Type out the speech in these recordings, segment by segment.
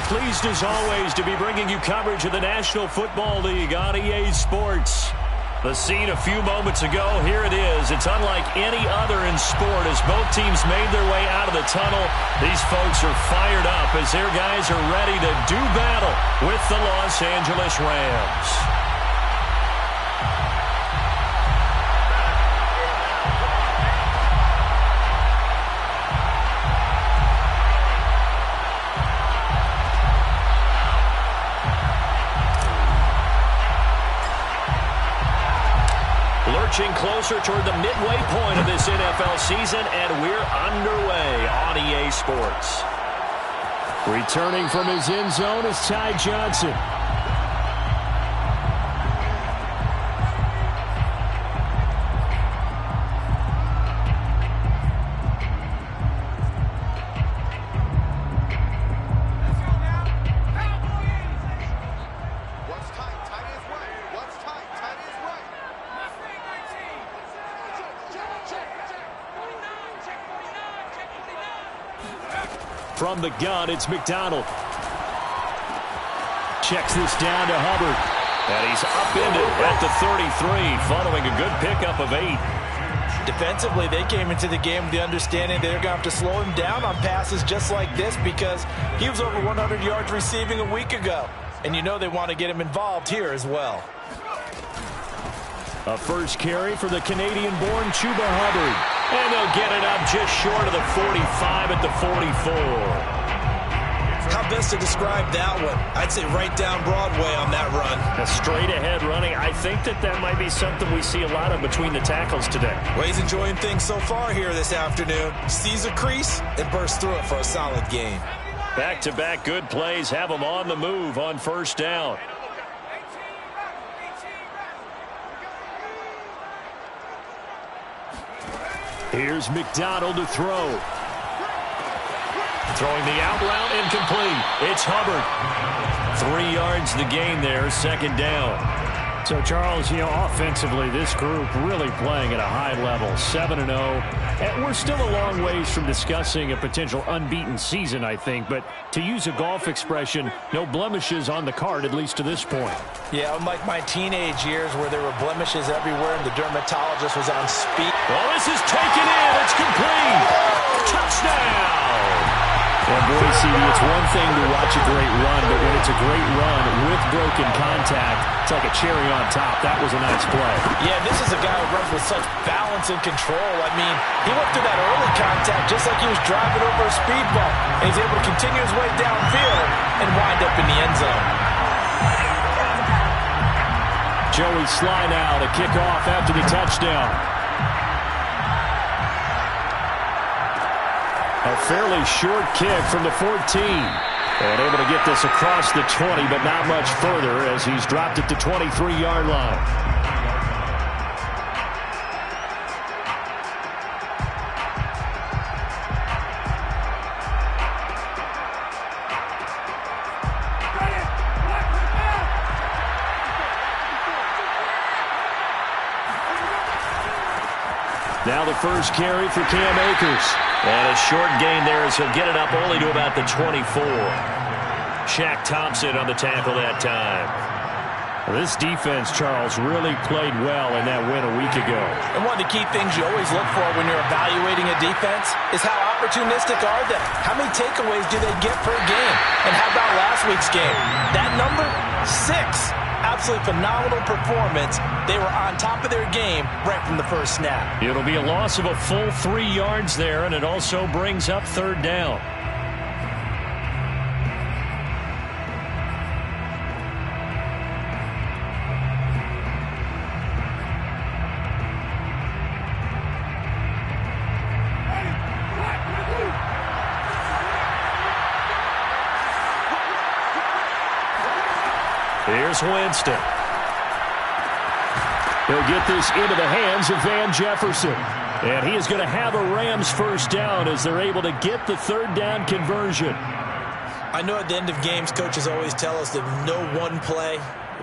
pleased as always to be bringing you coverage of the National Football League on EA Sports. The scene a few moments ago, here it is. It's unlike any other in sport as both teams made their way out of the tunnel. These folks are fired up as their guys are ready to do battle with the Los Angeles Rams. Closer toward the midway point of this NFL season, and we're underway on EA Sports. Returning from his end zone is Ty Johnson. From the gun, it's McDonald. Checks this down to Hubbard. And he's upended at the 33, following a good pickup of 8. Defensively, they came into the game with the understanding they're going to have to slow him down on passes just like this because he was over 100 yards receiving a week ago. And you know they want to get him involved here as well. A first carry for the Canadian-born Chuba Hubbard. And they'll get it up just short of the 45 at the 44. How best to describe that one? I'd say right down Broadway on that run. A straight-ahead running. I think that might be something we see a lot of between the tackles today. Well, he's enjoying things so far here this afternoon. Sees a crease and bursts through it for a solid gain. Back-to-back good plays have him on the move on first down. Here's McDonald to throw. Throwing the out route, incomplete. It's Hubbard. 3 yards the gain there, second down. So, Charles, offensively, this group really playing at a high level, 7-0. And we're still a long ways from discussing a potential unbeaten season, I think. But to use a golf expression, no blemishes on the card, at least to this point. Yeah, unlike my teenage years where there were blemishes everywhere and the dermatologist was on speed. Well, this is taken in. It's complete. Touchdown. And boy, CD, it's one thing to watch a great run, but when it's a great run with broken contact, it's like a cherry on top. That was a nice play. Yeah, this is a guy who runs with such balance and control. I mean, he went through that early contact just like he was driving over a speed bump. And he's able to continue his way downfield and wind up in the end zone. Joey Sly now to kick off after the touchdown. A fairly short kick from the 14. And able to get this across the 20, but not much further as he's dropped it to 23-yard line. Now the first carry for Cam Akers. And a short gain there as he'll get it up only to about the 24. Shaq Thompson on the tackle that time. This defense, Charles, really played well in that win a week ago. And one of the key things you always look for when you're evaluating a defense is how opportunistic are they? How many takeaways do they get per game? And how about last week's game? That number? 6. Absolutely phenomenal performance. They were on top of their game right from the first snap. It'll be a loss of a full 3 yards there, and it also brings up third down. Here's Winston. He'll get this into the hands of Van Jefferson. And he is going to have a Rams first down as they're able to get the third down conversion. I know at the end of games, coaches always tell us that no one play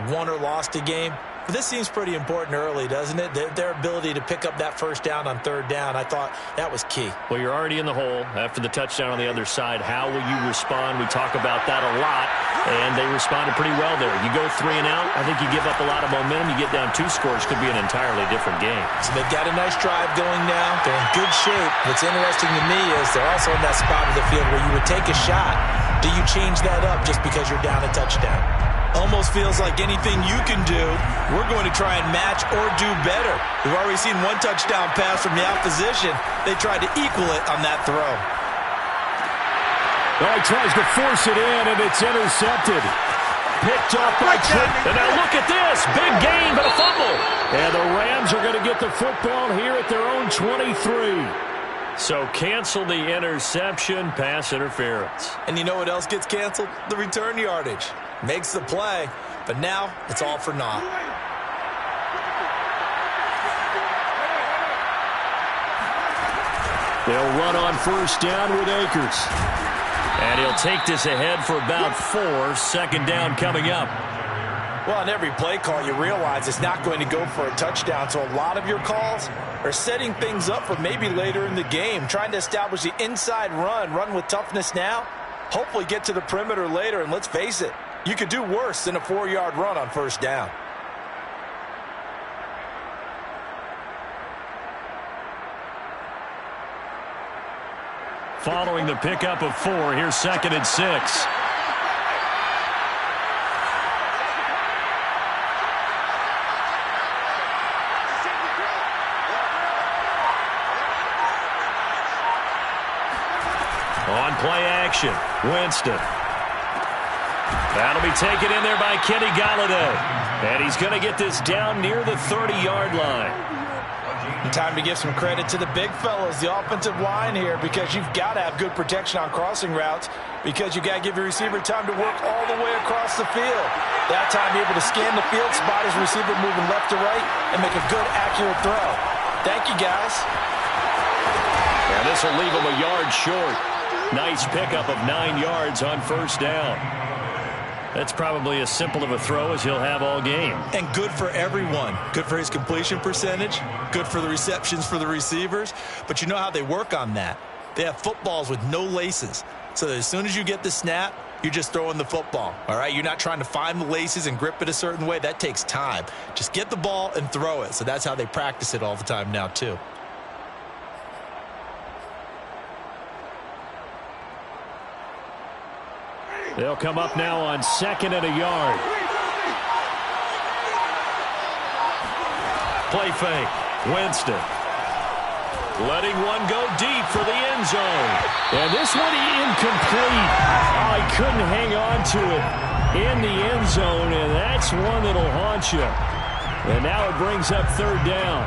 won or lost a game. This seems pretty important early, doesn't it? Their ability to pick up that first down on third down, I thought that was key. Well, you're already in the hole after the touchdown on the other side. How will you respond? We talk about that a lot, and they responded pretty well there. You go 3 and out, I think you give up a lot of momentum. You get down 2 scores, could be an entirely different game. So they've got a nice drive going now. They're in good shape. What's interesting to me is they're also in that spot of the field where you would take a shot. Do you change that up just because you're down a touchdown? Almost feels like anything you can do, we're going to try and match or do better. We've already seen 1 touchdown pass from the opposition. They tried to equal it on that throw. Well, he tries to force it in, and it's intercepted. Picked up by Tripp. And now look at this. Big gain, but a fumble. And the Rams are going to get the football here at their own 23. So cancel the interception, pass interference. And you know what else gets canceled? The return yardage. Makes the play, but now it's all for naught. They'll run on first down with Akers. And he'll take this ahead for about 4. Second down coming up. Well, on every play call, you realize it's not going to go for a touchdown, so a lot of your calls are setting things up for maybe later in the game, trying to establish the inside run with toughness now, hopefully get to the perimeter later, and let's face it, you could do worse than a 4-yard run on first down. Following the pickup of 4, here's 2nd and 6. On play action, Winston. That'll be taken in there by Kenny Golladay. And he's going to get this down near the 30-yard line. Time to give some credit to the big fellas, the offensive line here, because you've got to have good protection on crossing routes, because you've got to give your receiver time to work all the way across the field. That time, be able to scan the field, spot his receiver moving left to right, and make a good, accurate throw. Thank you, guys. And this will leave him a yard short. Nice pickup of 9 yards on first down. That's probably as simple of a throw as he'll have all game. And good for everyone. Good for his completion percentage. Good for the receptions for the receivers. But you know how they work on that. They have footballs with no laces. So that as soon as you get the snap, you're just throwing the football. All right? You're not trying to find the laces and grip it a certain way. That takes time. Just get the ball and throw it. So that's how they practice it all the time now, too. They'll come up now on 2nd and a yard. Play fake. Winston. Letting one go deep for the end zone. And this one incomplete. Oh, he couldn't hang on to it in the end zone, and that's one that'll haunt you. And now it brings up 3rd down.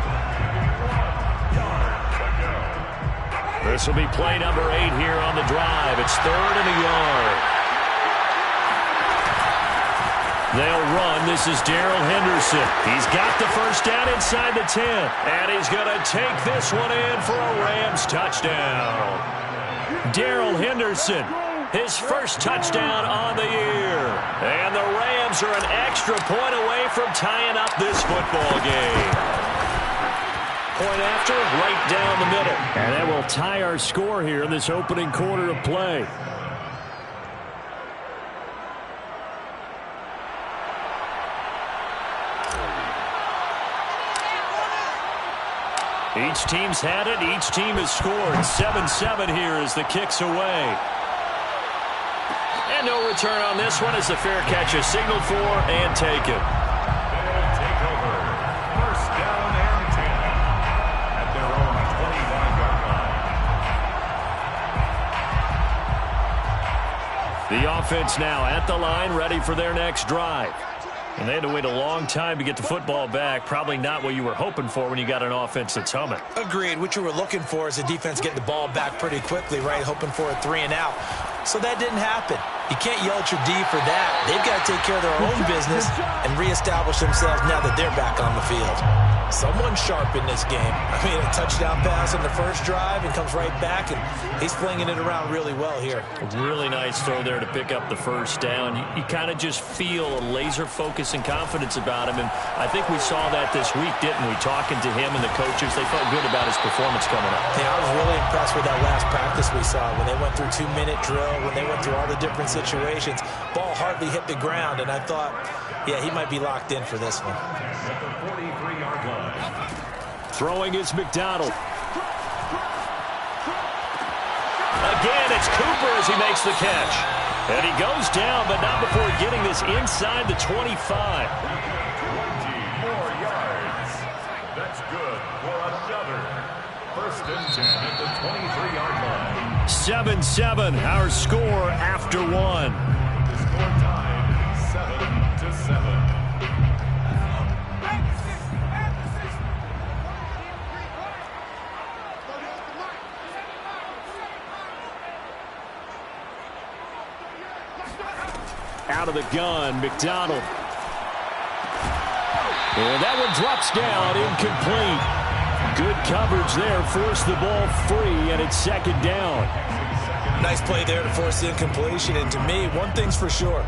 This will be play number 8 here on the drive. It's 3rd and a yard. They'll run. This is Darrell Henderson. He's got the first down inside the 10. And he's going to take this one in for a Rams touchdown. Darrell Henderson, his first touchdown on the year. And the Rams are an extra point away from tying up this football game. Point after, right down the middle. And that will tie our score here in this opening quarter of play. Each team's had it. Each team has scored. 7-7 here as the kick's away. And no return on this one as the fair catch is signaled for and taken. Take over. First down and 10 at their own 29-yard line. The offense now at the line, ready for their next drive. And they had to wait a long time to get the football back. Probably not what you were hoping for when you got an offense that's humming. Agreed. What you were looking for is the defense getting the ball back pretty quickly, right? Hoping for a 3 and out. So that didn't happen. You can't yell at your D for that. They've got to take care of their own business and reestablish themselves now that they're back on the field. Someone sharp in this game. I mean, a touchdown pass on the first drive and comes right back, and he's flinging it around really well here. Really nice throw there to pick up the first down. You kind of just feel a laser focus and confidence about him, and I think we saw that this week, didn't we? Talking to him and the coaches, they felt good about his performance coming up. Yeah, I was really impressed with that last practice we saw when they went through 2-minute drill, when they went through all the different situations. Ball hardly hit the ground, and I thought, yeah, he might be locked in for this one. At the 43-yard line. Throwing is McDonald. Again, it's Cooper as he makes the catch. And he goes down, but not before getting this inside the 25. 20 more yards. That's good for another. First and 10 at the 23-yard line. 7-7, our score after one. The score tied 7-7. Out of the gun, McDonald. And that one drops down, incomplete. Good coverage there, forced the ball free, and it's second down. Nice play there to force the incompletion, and to me, one thing's for sure.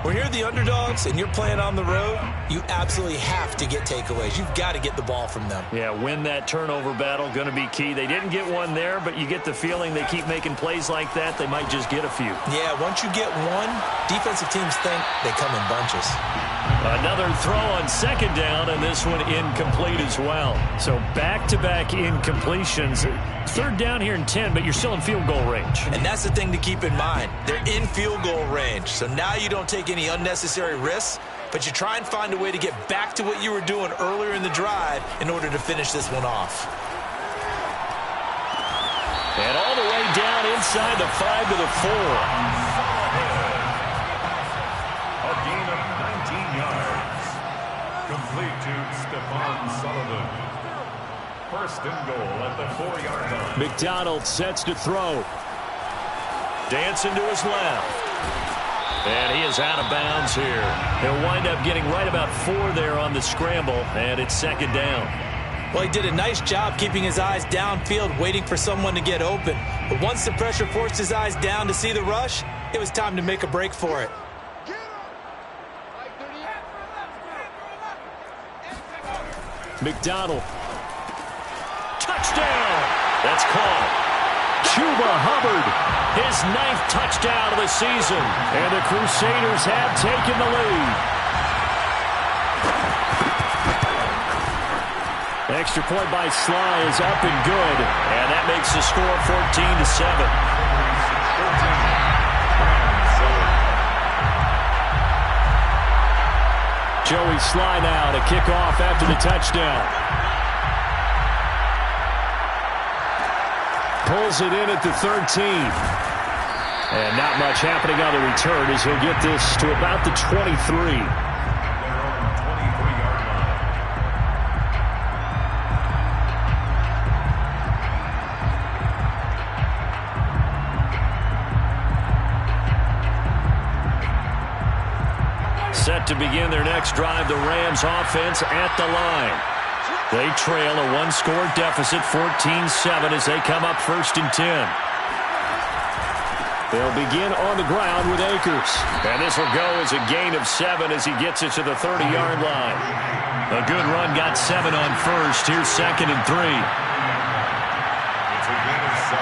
When you're the underdogs and you're playing on the road, you absolutely have to get takeaways. You've got to get the ball from them. Yeah, win that turnover battle, going to be key. They didn't get one there, but you get the feeling they keep making plays like that, they might just get a few. Yeah, once you get one, defensive teams think they come in bunches. Another throw on second down, and this one incomplete as well. So back-to-back incompletions. Third down here in 10, but you're still in field goal range. And that's the thing to keep in mind. They're in field goal range, so now you don't take any unnecessary risks, but you try and find a way to get back to what you were doing earlier in the drive in order to finish this one off. And all the way down inside the 5 to the 4. A gain of 19 yards. Complete to Stephon Sullivan. First and goal at the 4-yard line. McDonald sets to throw. Dancing to his left. And he is out of bounds here. He'll wind up getting right about 4 there on the scramble, and it's second down. Well, he did a nice job keeping his eyes downfield, waiting for someone to get open. But once the pressure forced his eyes down to see the rush, it was time to make a break for it. McDonald. Touchdown! That's caught. Chuba Hubbard, his 9th touchdown of the season. And the Crusaders have taken the lead. Extra point by Sly is up and good. And that makes the score 14-7. Joey Sly now to kick off after the touchdown. Pulls it in at the 13. And not much happening on the return as he'll get this to about the 23. Set to begin their next drive, the Rams offense at the line. They trail a 1-score deficit, 14-7, as they come up first and 10. They'll begin on the ground with Akers. And this will go as a gain of 7 as he gets it to the 30-yard line. A good run got 7 on first. Here's second and 3. It's a gain of 7.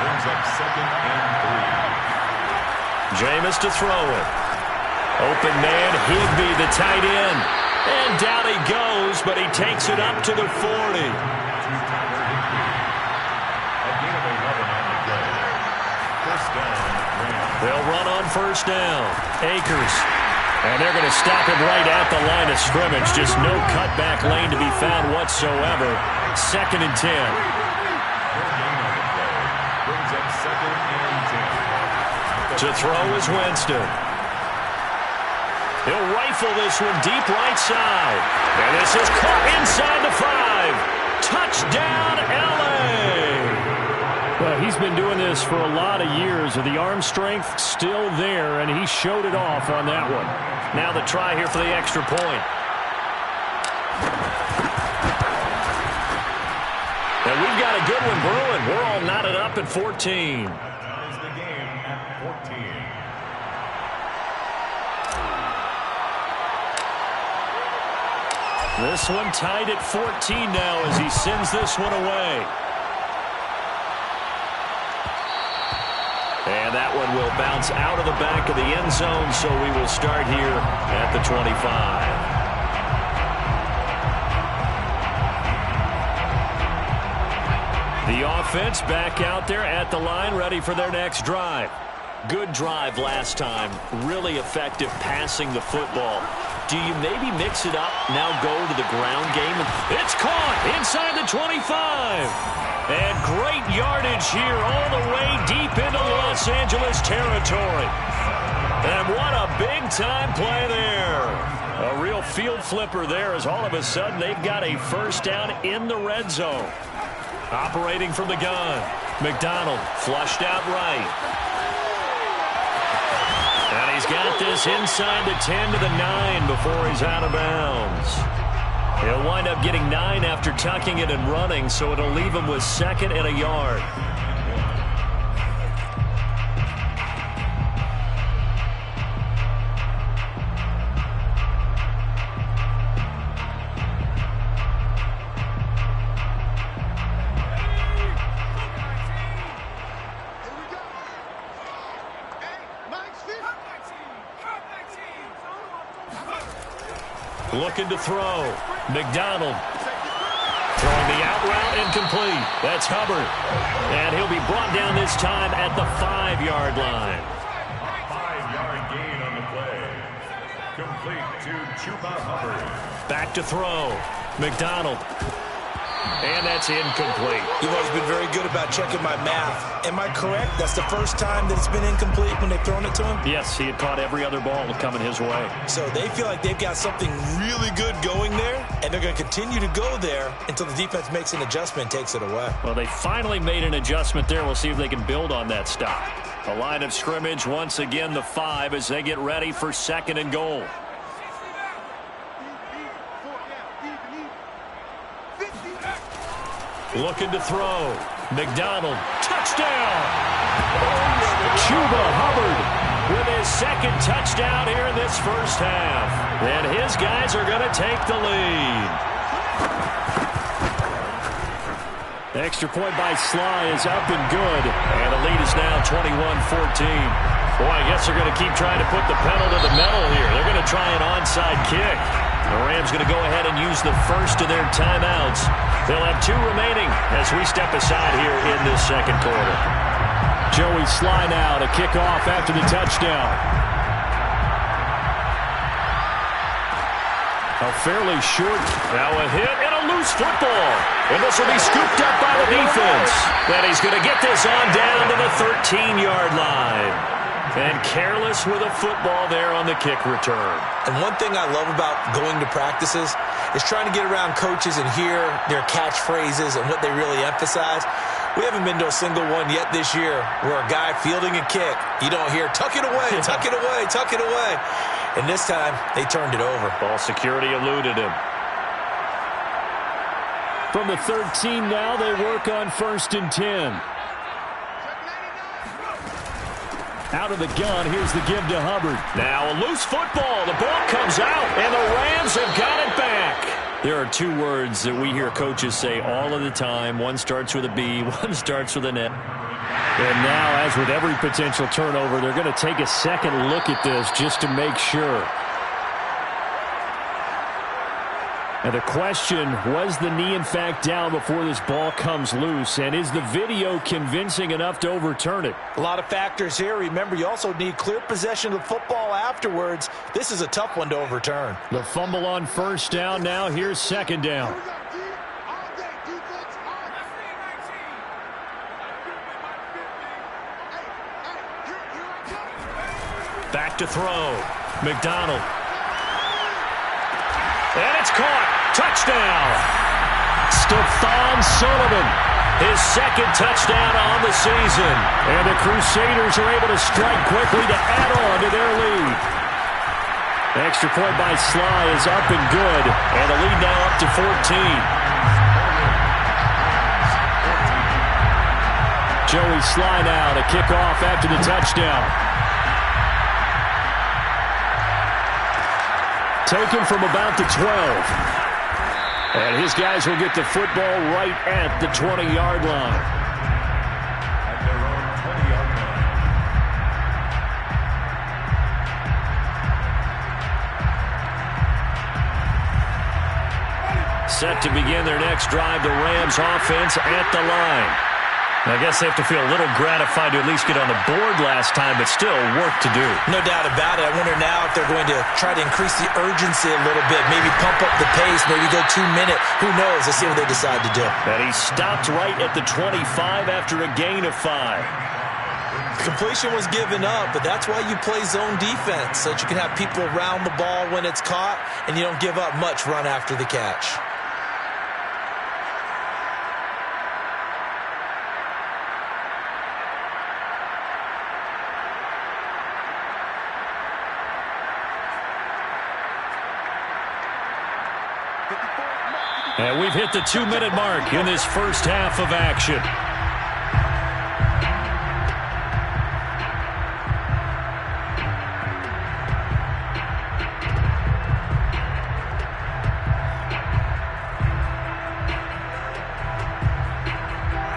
Brings up second and 3. Jameis to throw it. Open man, Higbee, the tight end. And down he goes, but he takes it up to the 40. They'll run on first down. Akers. And they're going to stop him right at the line of scrimmage. Just no cutback lane to be found whatsoever. Second and 10. Brings up second and 10. To throw is Winston. He'll rifle this one deep right side. And this is caught inside the 5. Touchdown, L.A. Well, he's he's been doing this for a lot of years. The arm strength still there, and he showed it off on that one. Now the try here for the extra point. And we've got a good one brewing. We're all knotted up at 14. Ties the game at 14. This one tied at 14 now as he sends this one away. And that one will bounce out of the back of the end zone, so we will start here at the 25. The offense back out there at the line, ready for their next drive. Good drive last time. Really effective passing the football. Do you maybe mix it up, now go to the ground game? It's caught inside the 25. And great yardage here all the way deep into Los Angeles territory. And what a big-time play there. A real field flipper there as all of a sudden they've got a first down in the red zone. Operating from the gun. McDonald flushed out right. And he's got this inside the 10 to the 9 before he's out of bounds. He'll wind up getting 9 after tucking it and running, so it'll leave him with 2nd and a yard. Looking to throw. McDonald throwing the out route incomplete. That's Hubbard. And he'll be brought down this time at the 5-yard line. 5-yard gain on the play. Complete to Chuba Hubbard. Back to throw. McDonald. And that's incomplete. You've always been very good about checking my math. Am I correct? That's the first time that it's been incomplete when they've thrown it to him? Yes, he had caught every other ball coming his way. So they feel like they've got something really good going there, and they're going to continue to go there until the defense makes an adjustment and takes it away. Well, they finally made an adjustment there. We'll see if they can build on that stop. A line of scrimmage, once again the 5 as they get ready for 2nd and goal. Looking to throw. McDonald. Touchdown! Chuba Hubbard with his 2nd touchdown here in this first half. And his guys are going to take the lead. The extra point by Sly is up and good. And the lead is now 21-14. Boy, I guess they're going to keep trying to put the pedal to the metal here. They're going to try an onside kick. The Rams going to go ahead and use the first of their timeouts. They'll have 2 remaining as we step aside here in this 2nd quarter. Joey Sly now to kick off after the touchdown. A fairly short. Now a hit and a loose football. And this will be scooped up by the defense. Then he's going to get this on down to the 13-yard line. And careless with a football there on the kick return. And one thing I love about going to practices is trying to get around coaches and hear their catchphrases and what they really emphasize. We haven't been to a single one yet this year where a guy fielding a kick, you don't hear, tuck it away, tuck it away, tuck it away. And this time, they turned it over. Ball security eluded him. From the 13 now, they work on 1st and 10. Out of the gun, here's the give to Hubbard. Now a loose football. The ball comes out, and the Rams have got it back. There are 2 words that we hear coaches say all of the time. One starts with a B, one starts with an N. And now, as with every potential turnover, they're going to take a second look at this just to make sure. And the question, was the knee in fact down before this ball comes loose? And is the video convincing enough to overturn it? A lot of factors here. Remember, you also need clear possession of the football afterwards. This is a tough one to overturn. The fumble on 1st down now. Here's 2nd down. Back to throw. McDonald. And it's caught. Touchdown. Stephon Sullivan His second touchdown on the season. And the Crusaders are able to strike quickly to add on to their lead. Extra point by Sly is up and good. And the lead now up to 14. Joey Sly now to kick off after the touchdown. Taken from about the 12. And his guys will get the football right at the 20-yard line. At their own 20-yard line. Set to begin their next drive, the Rams offense at the line. I guess they have to feel a little gratified to at least get on the board last time, but still work to do. No doubt about it. I wonder now if they're going to try to increase the urgency a little bit, maybe pump up the pace, maybe go 2 minute. Who knows? Let's see what they decide to do. And he stopped right at the 25 after a gain of 5. Completion was given up, but that's why you play zone defense, so that you can have people around the ball when it's caught, and you don't give up much run after the catch. And we've hit the 2-minute mark in this first half of action.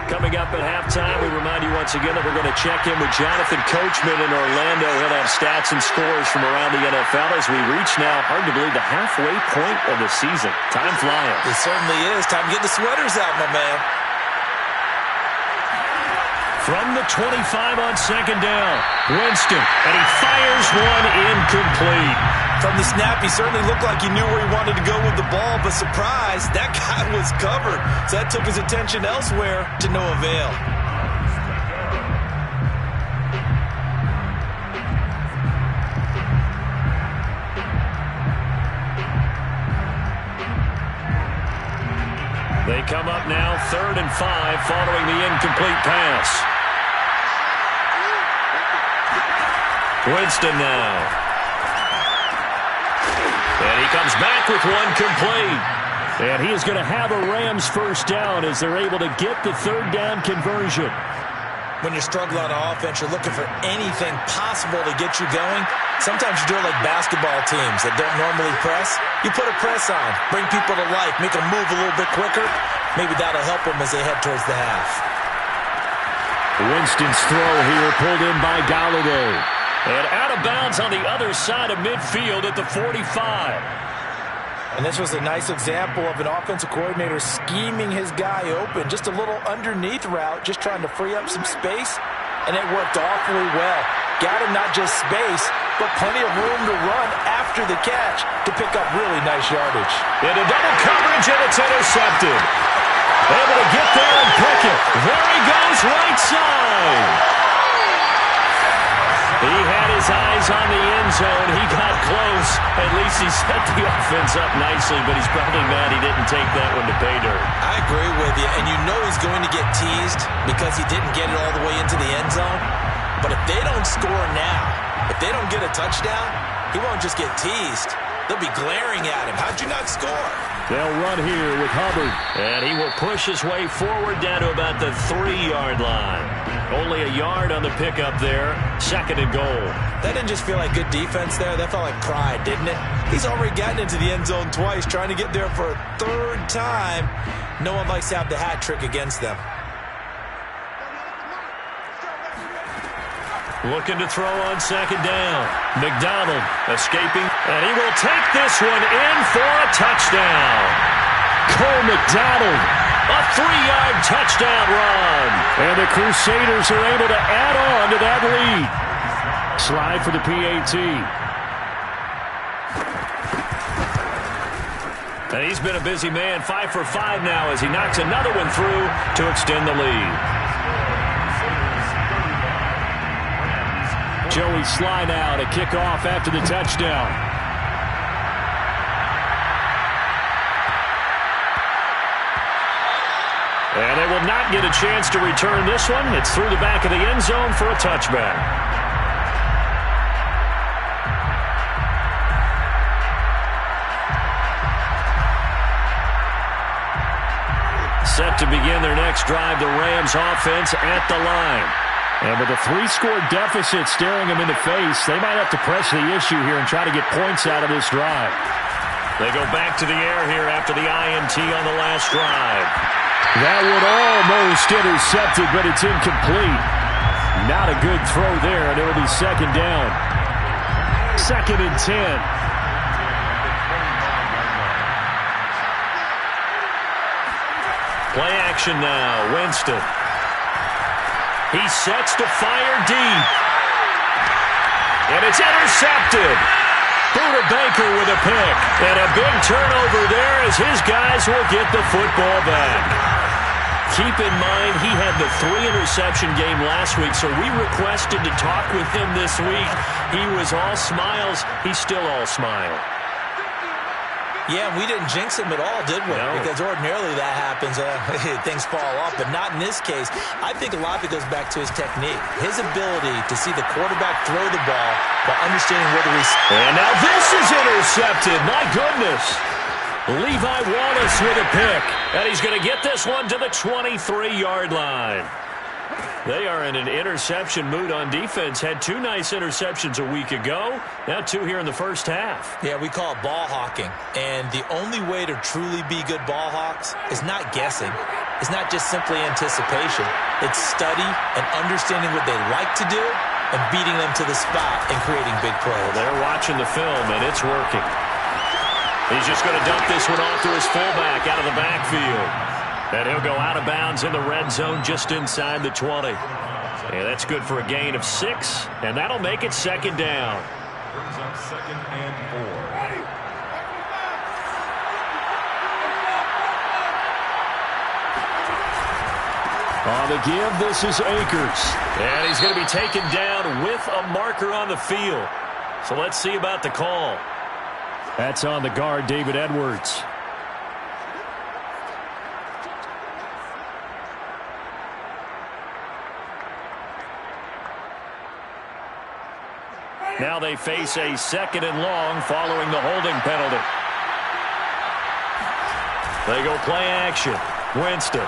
Coming up at halftime, we remind you once again that we're going to check in with Jonathan Coachman in Orlando. He'll have stats and scores from around the NFL as we reach now, hard to believe, the halfway point of the season. Time flying. It certainly is. Time to get the sweaters out, my man. From the 25 on second down, Winston, and he fires one incomplete. From the snap, he certainly looked like he knew where he wanted to go with the ball, but surprise, that guy was covered. So that took his attention elsewhere to no avail. They come up now 3rd and 5 following the incomplete pass. Winston now. And he comes back with one complete. And he is going to have a Rams first down as they're able to get the 3rd down conversion. When you're struggling on offense, you're looking for anything possible to get you going. Sometimes you do it like basketball teams that don't normally press. You put a press on, bring people to life, make them move a little bit quicker. Maybe that'll help them as they head towards the half. Winston's throw here pulled in by Golladay. And out of bounds on the other side of midfield at the 45. And this was a nice example of an offensive coordinator scheming his guy open. Just a little underneath route, just trying to free up some space. And it worked awfully well. Got him not just space, but plenty of room to run after the catch to pick up really nice yardage. Into double coverage, and it's intercepted. Able to get there and pick it. There he goes, right side. He had his eyes on the end zone. He got close. At least he set the offense up nicely, but he's probably mad he didn't take that one to pay dirt. I agree with you, and you know he's going to get teased because he didn't get it all the way into the end zone. But if they don't score now, if they don't get a touchdown, he won't just get teased. They'll be glaring at him. How'd you not score? They'll run here with Hubbard, and he will push his way forward down to about the 3-yard line. Only a yard on the pickup there. 2nd and goal. That didn't just feel like good defense there. That felt like pride, didn't it? He's already gotten into the end zone twice, trying to get there for a 3rd time. No one likes to have the hat trick against them. Looking to throw on 2nd down. McDonald escaping, and he will take this one in for a touchdown. Cole McDonald, a 3-yard touchdown run. And the Crusaders are able to add on to that lead. Slide for the PAT. And he's been a busy man, 5 for 5 now as he knocks another one through to extend the lead. Joey Sly now to kick off after the touchdown. And they will not get a chance to return this one. It's through the back of the end zone for a touchback. Set to begin their next drive, the Rams offense at the line. And with a 3-score deficit staring them in the face, they might have to press the issue here and try to get points out of this drive. They go back to the air here after the INT on the last drive. That would almost intercepted, but it's incomplete. Not a good throw there, and it'll be second down. 2nd and 10. Play action now, Winston. He sets to fire deep. And it's intercepted. Buda Baker with a pick. And a big turnover there as his guys will get the football back. Keep in mind, he had the 3-interception game last week, so we requested to talk with him this week. He was all smiles. He's still all smile. Yeah, we didn't jinx him at all, did we? No. Because ordinarily that happens. Things fall off, but not in this case. I think a lot of it goes back to his technique. His ability to see the quarterback throw the ball while understanding whether he's... And now this is intercepted. My goodness. Levi Wallace with a pick. And he's going to get this one to the 23-yard line. They are in an interception mood on defense. Had 2 nice interceptions a week ago. Now 2 here in the first half. Yeah, we call it ball hawking. And the only way to truly be good ball hawks is not guessing. It's not just simply anticipation. It's study and understanding what they like to do and beating them to the spot and creating big plays. Well, they're watching the film, and it's working. He's just going to dump this one off to his fullback out of the backfield. And he'll go out of bounds in the red zone just inside the 20. And that's good for a gain of 6, and that'll make it second down. Brings up 2nd and 4. On the give, this is Akers. And he's going to be taken down with a marker on the field. So let's see about the call. That's on the guard, David Edwards. Now they face a 2nd and long following the holding penalty. They go play action. Winston.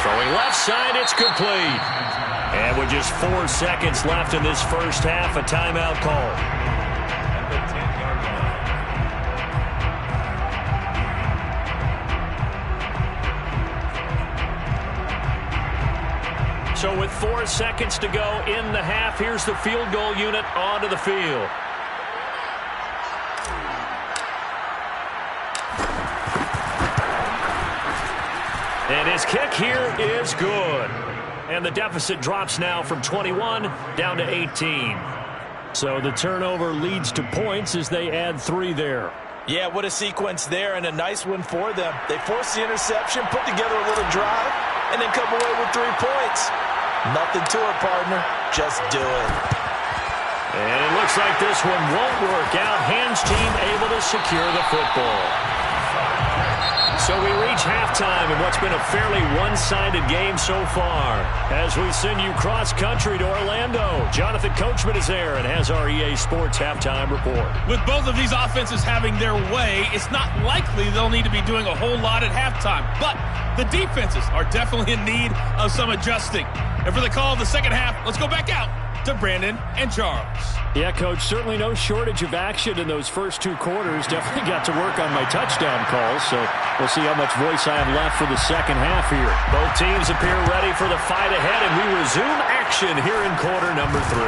Throwing left side, it's complete. And with just 4 seconds left in this first half, a timeout call. At the 10-yard line. So with 4 seconds to go in the half, here's the field goal unit onto the field. And his kick here is good. And the deficit drops now from 21 down to 18. So the turnover leads to points as they add 3 there. Yeah, what a sequence there, and a nice one for them. They forced the interception, put together a little drive, and then come away with 3 points. Nothing to it, partner. Just do it. And it looks like this one won't work out. Hans team able to secure the football. So we reach halftime in what's been a fairly one-sided game so far. As we send you cross-country to Orlando, Jonathan Coachman is there and has our EA Sports halftime report. With both of these offenses having their way, it's not likely they'll need to be doing a whole lot at halftime. But the defenses are definitely in need of some adjusting. And for the call of the second half, let's go back out to Brandon and Charles. Yeah, Coach, certainly no shortage of action in those first 2 quarters. Definitely got to work on my touchdown calls, so we'll see how much voice I have left for the second half here. Both teams appear ready for the fight ahead, and we resume action here in quarter number 3.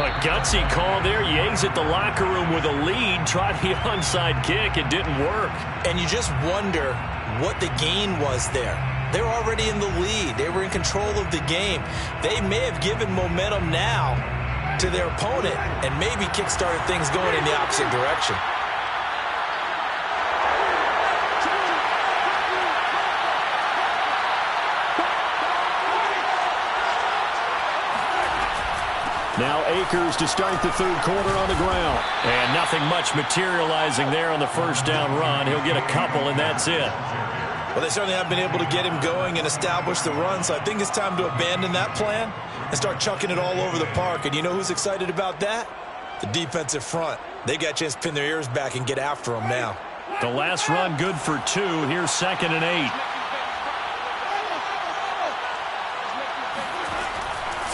A gutsy call there. You exit the locker room with a lead, tried the onside kick. It didn't work. And you just wonder what the gain was there. They were already in the lead. They were in control of the game. They may have given momentum now to their opponent and maybe kick-started things going in the opposite direction. Now Akers to start the third quarter on the ground. And nothing much materializing there on the first down run. He'll get a couple, and that's it. Well, they certainly have been able to get him going and establish the run, so I think it's time to abandon that plan and start chucking it all over the park. And you know who's excited about that? The defensive front. They got a chance to pin their ears back and get after him now. The last run good for 2. Here's 2nd and 8.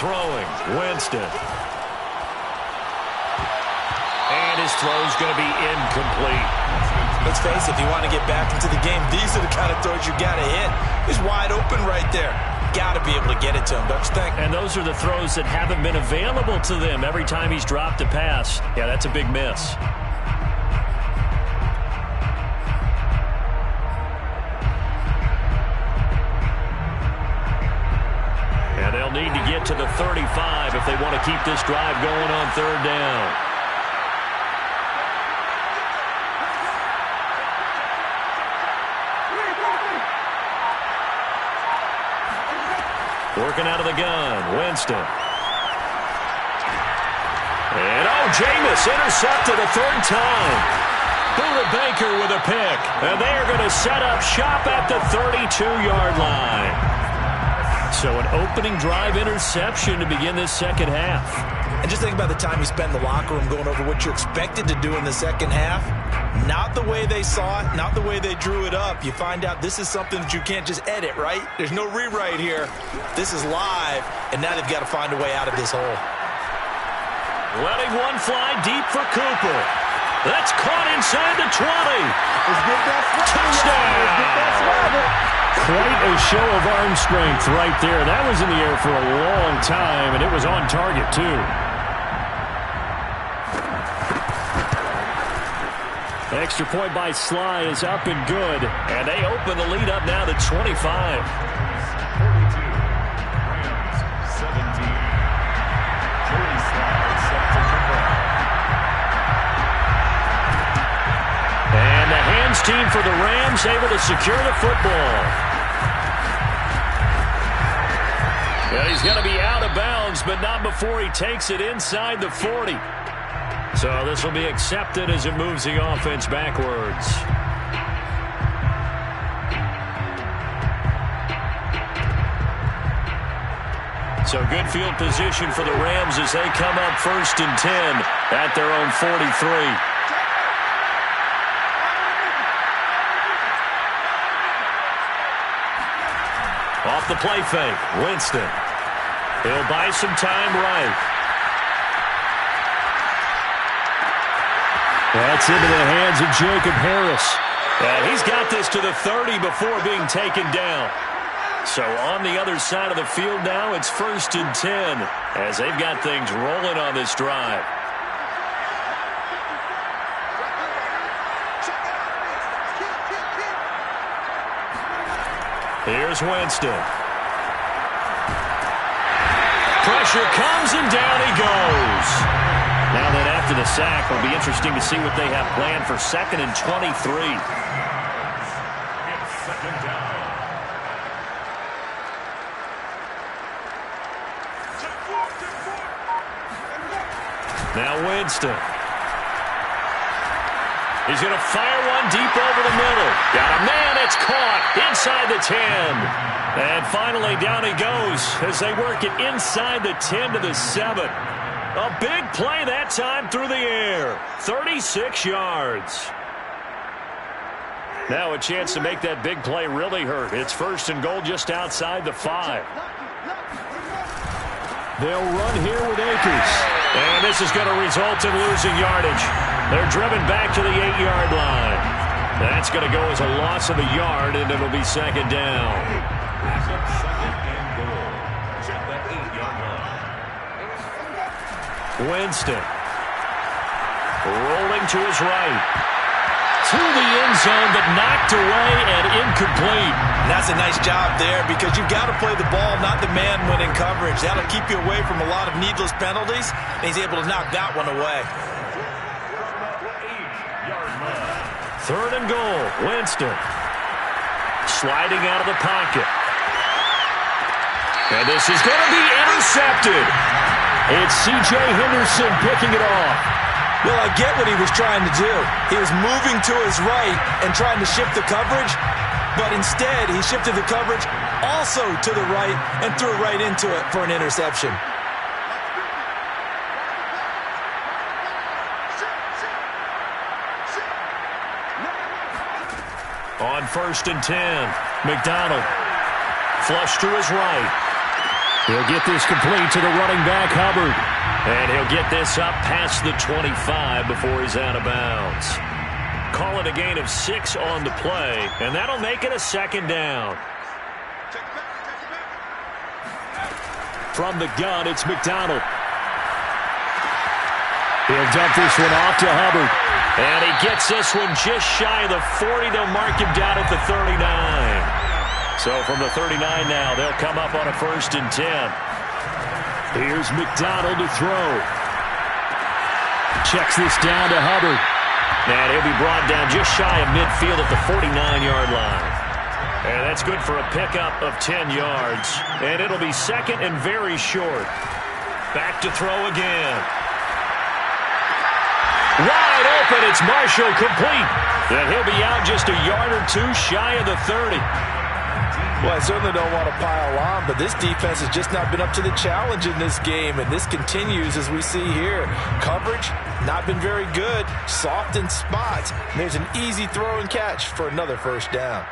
Throwing, Winston. And his throw's going to be incomplete. Let's face it, if you want to get back into the game, these are the kind of throws you got to hit. He's wide open right there. Got to be able to get it to him, don't you think? And those are the throws that haven't been available to them every time he's dropped a pass. Yeah, that's a big miss. And they'll need to get to the 35 if they want to keep this drive going on third down. Working out of the gun, Winston. And, Jameis intercepted a third time. Buda Baker with a pick. And they are going to set up shop at the 32-yard line. So an opening drive interception to begin this second half. And just think about the time you spend in the locker room going over what you expected to do in the second half. Not the way they saw it, not the way they drew it up. You find out this is something that you can't just edit, right? There's no rewrite here. This is live, and now they've got to find a way out of this hole. Letting one fly deep for Cooper. That's caught inside the 20. Touchdown! Quite a show of arm strength right there. That was in the air for a long time, and it was on target, too. Extra point by Sly is up and good, and they open the lead up now to 25. 42, Rams 17. Joey Sly set to convert. And the hands team for the Rams able to secure the football. Well, he's going to be out of bounds, but not before he takes it inside the 40. So this will be accepted as it moves the offense backwards. So good field position for the Rams as they come up 1st and 10 at their own 43. Off the play fake, Winston. He'll buy some time right. That's into the hands of Jacob Harris. And he's got this to the 30 before being taken down. So on the other side of the field now, it's 1st and 10 as they've got things rolling on this drive. Here's Winston. Pressure comes and down he goes. Now then after the sack, it'll be interesting to see what they have planned for 2nd and 23. It's 2nd down. Now Winston. He's going to fire one deep over the middle. Got a man, it's caught inside the 10. And finally down he goes as they work it inside the 10 to the 7. A big play that time through the air. 36 yards. Now a chance to make that big play really hurt. It's 1st and goal just outside the 5. They'll run here with Akers. And this is going to result in losing yardage. They're driven back to the 8-yard line. That's going to go as a loss of a yard, and it'll be 2nd down. 2nd and goal. Check that 8-yard line. Winston. Rolling to his right. To the end zone, but knocked away and incomplete. And that's a nice job there because you've got to play the ball, not the man when in coverage. That'll keep you away from a lot of needless penalties, and he's able to knock that one away. 8-yard line. 3rd and goal, Winston. Sliding out of the pocket. And this is going to be intercepted. It's C.J. Henderson picking it off. Well, I get what he was trying to do. He was moving to his right and trying to shift the coverage, but instead he shifted the coverage also to the right and threw right into it for an interception. On 1st and 10, McDonald flush to his right. He'll get this complete to the running back, Hubbard. And he'll get this up past the 25 before he's out of bounds. Call it a gain of 6 on the play, and that'll make it a 2nd down. From the gun, it's McDonald. He'll dump this one off to Hubbard. And he gets this one just shy of the 40. They'll mark him down at the 39. So from the 39 now, they'll come up on a 1st and 10. Here's McDonald to throw. Checks this down to Hubbard. And he'll be brought down just shy of midfield at the 49-yard line. And that's good for a pickup of 10 yards. And it'll be 2nd and very short. Back to throw again. Wide open, it's Marshall, complete. And he'll be out just a yard or 2 shy of the 30. Well, I certainly don't want to pile on, but this defense has just not been up to the challenge in this game, and this continues as we see here. Coverage, not been very good, soft in spots. And there's an easy throw and catch for another 1st down.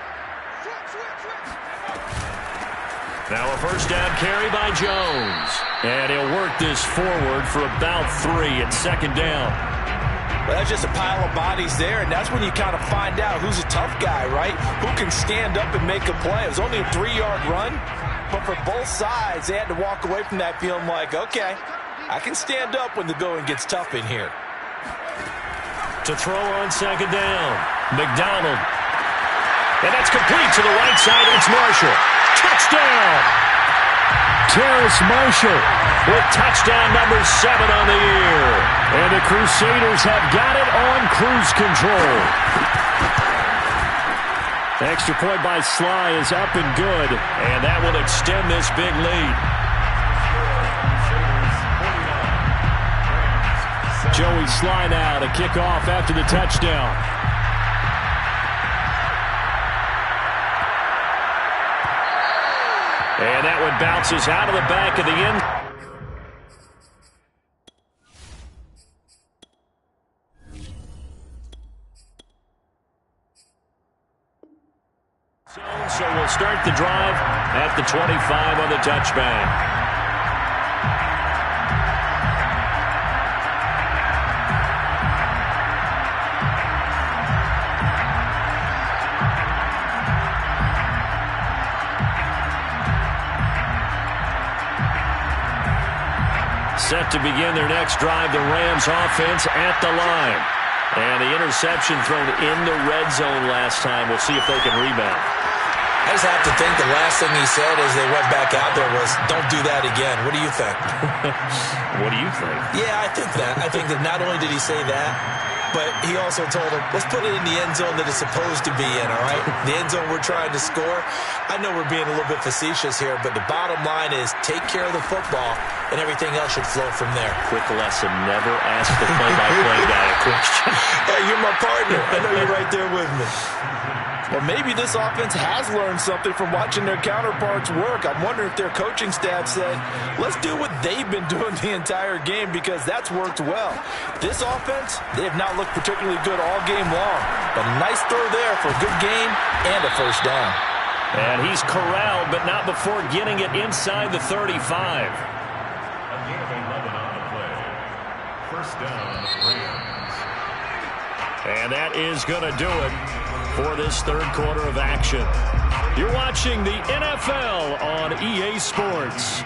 Now a 1st down carry by Jones. And he'll work this forward for about 3 at 2nd down. Well, that's just a pile of bodies there, and that's when you kind of find out who's a tough guy, right? Who can stand up and make a play. It was only a 3-yard run, but for both sides, they had to walk away from that feeling like, okay, I can stand up when the going gets tough in here. To throw on 2nd down, McDonald. And that's complete to the right side, and it's Marshall. Touchdown! Terrace Marshall with touchdown number 7 on the year. And the Crusaders have got it on cruise control. The extra point by Sly is up and good, and that will extend this big lead. Joey Sly now to kick off after the touchdown. And that one bounces out of the back of the end. So we'll start the drive at the 25 on the touchback. Set to begin their next drive, the Rams offense at the line. And the interception thrown in the red zone last time. We'll see if they can rebound. I just have to think the last thing he said as they went back out there was, don't do that again. What do you think? What do you think? Yeah, I think that. I think that not only did he say that, but he also told him, let's put it in the end zone that it's supposed to be in, all right? The end zone we're trying to score. I know we're being a little bit facetious here, but the bottom line is take care of the football, and everything else should flow from there. Quick lesson, never ask the play-by-play guy a question. Hey, you're my partner. I know you're right there with me. Well, maybe this offense has learned something from watching their counterparts work. I'm wondering if their coaching staff said, let's do what they've been doing the entire game because that's worked well. This offense, they have not looked particularly good all game long. But a nice throw there for a good gain and a 1st down. And he's corralled, but not before getting it inside the 35. A gain of 11 on the play. 1st down, Rams. And that is going to do it for this 3rd quarter of action. You're watching the NFL on EA Sports.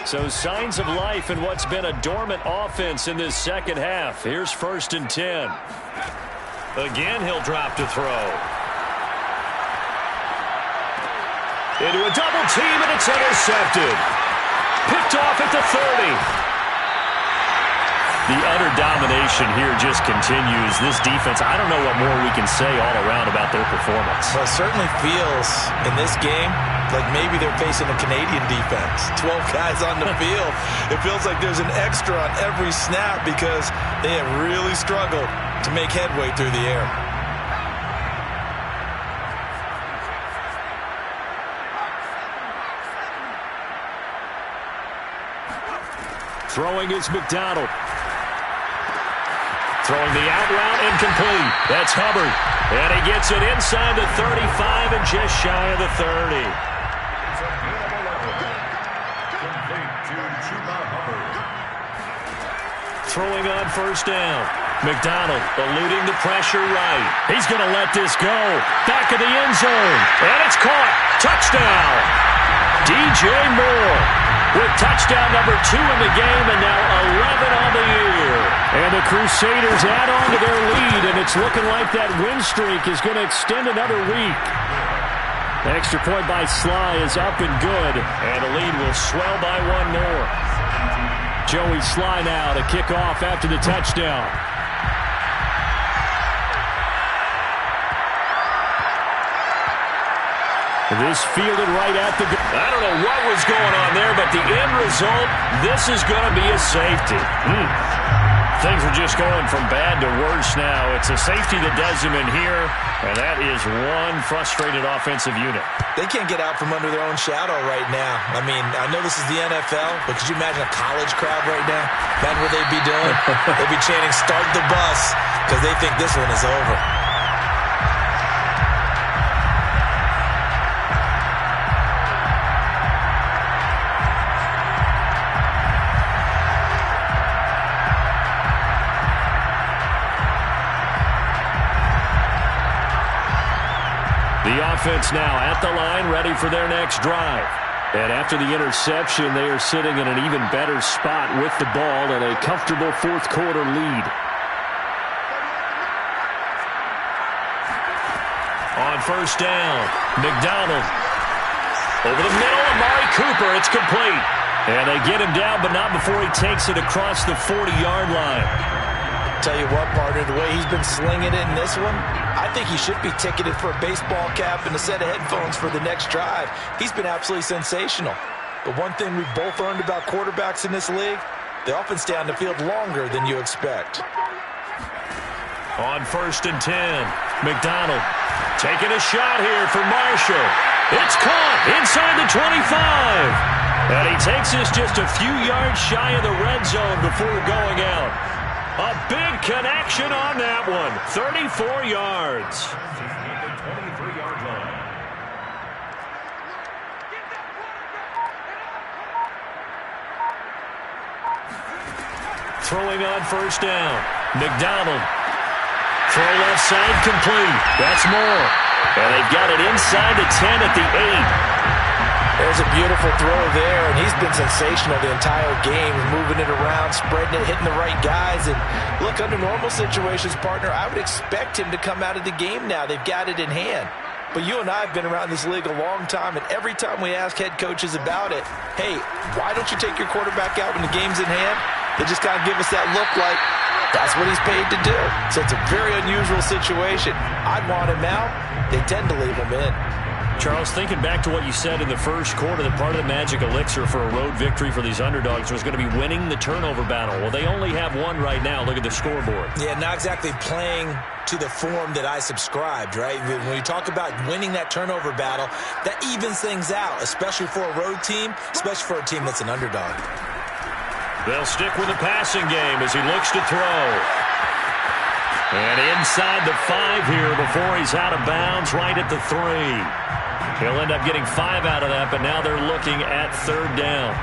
So signs of life in what's been a dormant offense in this 2nd half. Here's 1st and 10. Again, he'll drop to throw. Into a double team, and it's intercepted. Picked off at the 30. The utter domination here just continues. This defense, I don't know what more we can say all around about their performance. Well, it certainly feels in this game like maybe they're facing a Canadian defense. 12 guys on the field. It feels like there's an extra on every snap because they have really struggled to make headway through the air. Throwing is McDonald. Throwing the out route, incomplete. That's Hubbard. And he gets it inside the 35 and just shy of the 30. Complete to Chuba Hubbard. Throwing on first down. McDonald eluding the pressure right. He's going to let this go. Back of the end zone. And it's caught. Touchdown. DJ Moore with touchdown number 2 in the game and now 11 on the year. And the Crusaders add on to their lead, and it's looking like that win streak is going to extend another week. The extra point by Sly is up and good, and the lead will swell by one more. Joey Sly now to kick off after the touchdown. This fielded right at the... I don't know what was going on there, but the end result, this is going to be a safety. Things are just going from bad to worse now. It's a safety that does him in here, and that is one frustrated offensive unit. They can't get out from under their own shadow right now. I mean, I know this is the NFL, but could you imagine a college crowd right now? Imagine what they'd be doing. They'd be chanting, "Start the bus," because they think this one is over. The offense now at the line, ready for their next drive. And after the interception, they are sitting in an even better spot with the ball and a comfortable fourth quarter lead. On first down, McDonald. Over the middle, Amari Cooper. It's complete. And they get him down, but not before he takes it across the 40-yard line. Tell you what, partner, the way he's been slinging it in this one, I think he should be ticketed for a baseball cap and a set of headphones for the next drive. He's been absolutely sensational. But one thing we've both learned about quarterbacks in this league, they often stay on the field longer than you expect. On first and 10, McDonald taking a shot here for Marshall. It's caught inside the 25. And he takes us just a few yards shy of the red zone before going out. A big connection on that one. 34 yards. At the 23-yard line. Throwing on first down. McDonald. Throw left side complete. That's Moore. And they've got it inside the 10 at the 8. There's a beautiful throw there, and he's been sensational the entire game, moving it around, spreading it, hitting the right guys. And look, under normal situations, partner, I would expect him to come out of the game now. They've got it in hand. But you and I have been around this league a long time, and every time we ask head coaches about it, hey, why don't you take your quarterback out when the game's in hand? They just kind of give us that look like that's what he's paid to do. So it's a very unusual situation. I'd want him out. They tend to leave him in. Charles, thinking back to what you said in the first quarter, that part of the magic elixir for a road victory for these underdogs was going to be winning the turnover battle. Well, they only have one right now. Look at the scoreboard. Yeah, not exactly playing to the form that I subscribed, right? When you talk about winning that turnover battle, that evens things out, especially for a road team, especially for a team that's an underdog. They'll stick with the passing game as he looks to throw. And inside the 5 here before he's out of bounds, right at the 3. He'll end up getting 5 out of that, but now they're looking at third down.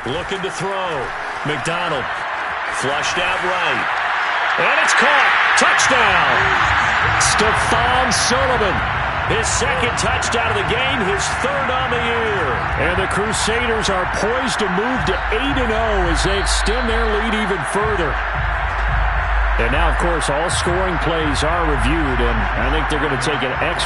Looking to throw. McDonald flushed out right. And it's caught. Touchdown. Stephon Sullivan. His second touchdown of the game, his third on the year. And the Crusaders are poised to move to 8-0 as they extend their lead even further. And now, of course, all scoring plays are reviewed, and I think they're going to take an extra.